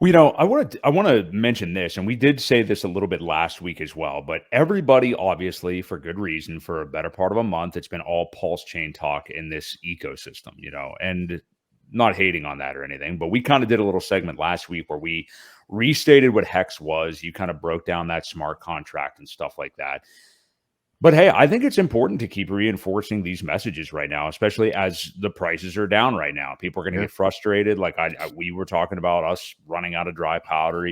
Well, I want to mention this, and we did say this a little bit last week as well. But everybody, obviously, for good reason, for a better part of a month, it's been all pulse chain talk in this ecosystem, and not hating on that or anything. But we kind of did a little segment last week where we restated what Hex was. You kind of broke down that smart contract and stuff like that. But hey, I think it's important to keep reinforcing these messages right now, especially as the prices are down right now. People are going to Yeah. get frustrated. Like we were talking about us running out of dry powder,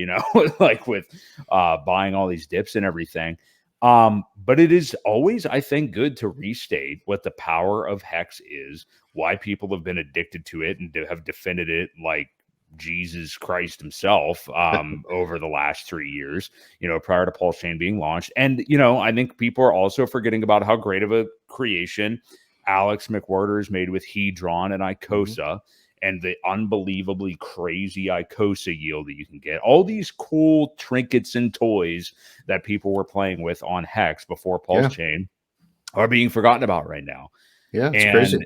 like with buying all these dips and everything. But it is always, I think, good to restate what the power of Hex is, why people have been addicted to it and have defended it like Jesus Christ himself over the last 3 years, prior to PulseChain being launched. And, I think people are also forgetting about how great of a creation Alex McWhorter has made with Hedron and Mhm. Icosa and the unbelievably crazy Icosa yield that you can get. All these cool trinkets and toys that people were playing with on Hex before Yeah. PulseChain are being forgotten about right now. Yeah. It's crazy.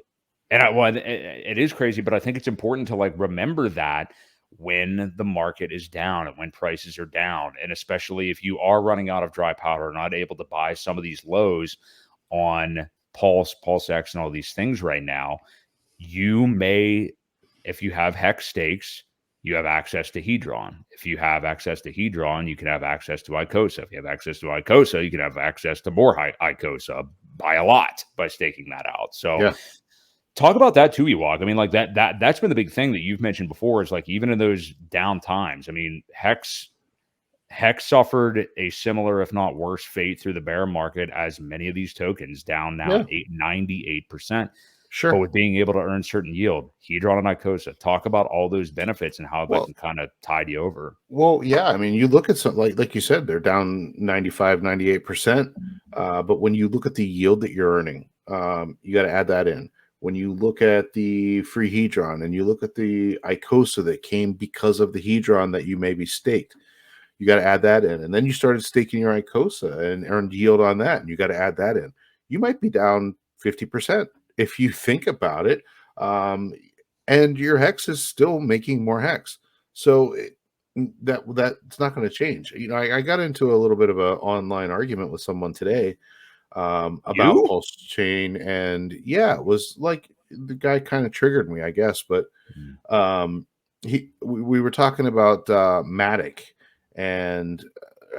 And it is crazy, but I think it's important to like remember that when the market is down and when prices are down, and especially if you are running out of dry powder, not able to buy some of these lows on PulseX, and all these things right now, you may, if you have Hex stakes, you have access to Hedron. If you have access to Hedron, you can have access to Icosa. If you have access to Icosa, you can have access to more Icosa by a lot by staking that out. So Yeah. talk about that too, Ewok. I mean, like that's been the big thing that you've mentioned before is like even in those down times. I mean, Hex suffered a similar, if not worse, fate through the bear market as many of these tokens down now Yeah. 98%. But Sure. with being able to earn certain yield, Hedron and Icosa, talk about all those benefits and how that Well, can kind of tide you over. yeah, I mean, you look at some like you said, they're down 95, 98%. But when you look at the yield that you're earning, you got to add that in. When you look at the free Hedron and you look at the Icosa that came because of the Hedron that you maybe staked, you got to add that in. And then you started staking your Icosa and earned yield on that, and you got to add that in. You might be down 50% if you think about it. Um, and your hex is still making more hex. So that's not going to change. I got into a little bit of an online argument with someone today about You? Pulse Chain, and yeah, it was like the guy kind of triggered me, I guess. But Mm. um, we were talking about Matic, and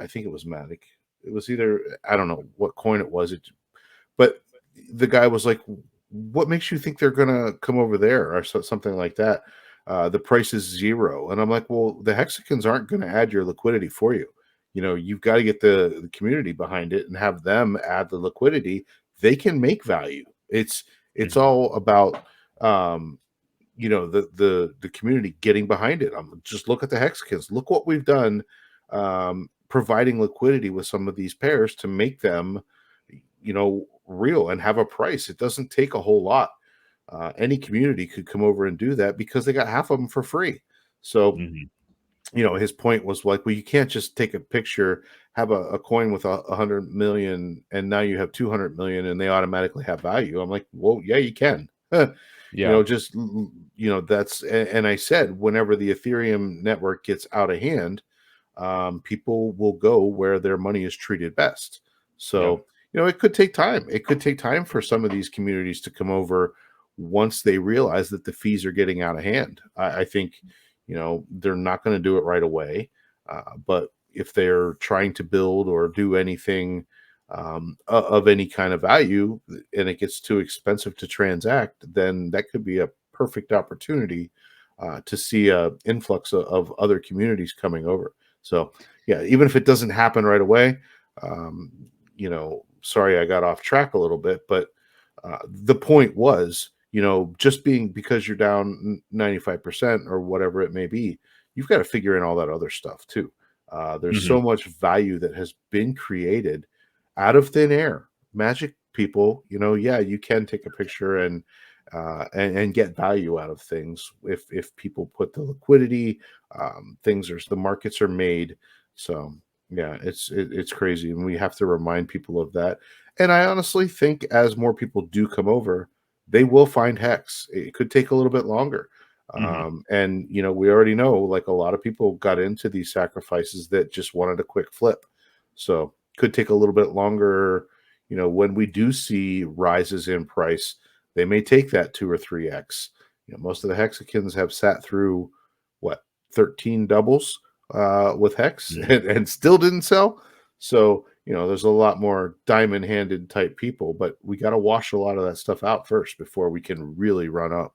I think it was Matic. It was either I don't know what coin it was. But the guy was like, "What makes you think they're gonna come over there?" or something like that. The price is zero, and I'm like, "Well, the hexagons aren't going to add your liquidity for you. You've got to get the community behind it and have them add the liquidity. They can make value. It's Mhm. all about um, the community getting behind it. Just look at the hexagons. Look what we've done, providing liquidity with some of these pairs to make them real and have a price. It doesn't take a whole lot. Any community could come over and do that because they got half of them for free. So, Mhm. his point was like, well, you can't just take a picture, have a coin with 100 million, and now you have 200 million, and they automatically have value. I'm like, well, yeah, you can. Yeah. Just that's and I said whenever the Ethereum network gets out of hand, people will go where their money is treated best. Yep. So, it could take time. It could take time for some of these communities to come over once they realize that the fees are getting out of hand. I think, they're not going to do it right away. But if they're trying to build or do anything of any kind of value and it gets too expensive to transact, then that could be a perfect opportunity to see a influx of other communities coming over. So, yeah, even if it doesn't happen right away, um, sorry I got off track a little bit, but the point was, just being because you're down 95% or whatever it may be, you've got to figure in all that other stuff too. There's Mhm. so much value that has been created out of thin air. Magic people, yeah, you can take a picture and get value out of things if people put the liquidity. Things are the markets are made. So yeah, it's crazy, and we have to remind people of that. And I honestly think as more people do come over, they will find hex. It could take a little bit longer. Mhm. And we already know, like, a lot of people got into these sacrifices that just wanted a quick flip. So could take a little bit longer. When we do see rises in price, they may take that 2 or 3x. Most of the hexagons have sat through what, 13 doubles with hex Mhm. and still didn't sell. So there's a lot more diamond handed type people, but we got to wash a lot of that stuff out first before we can really run up.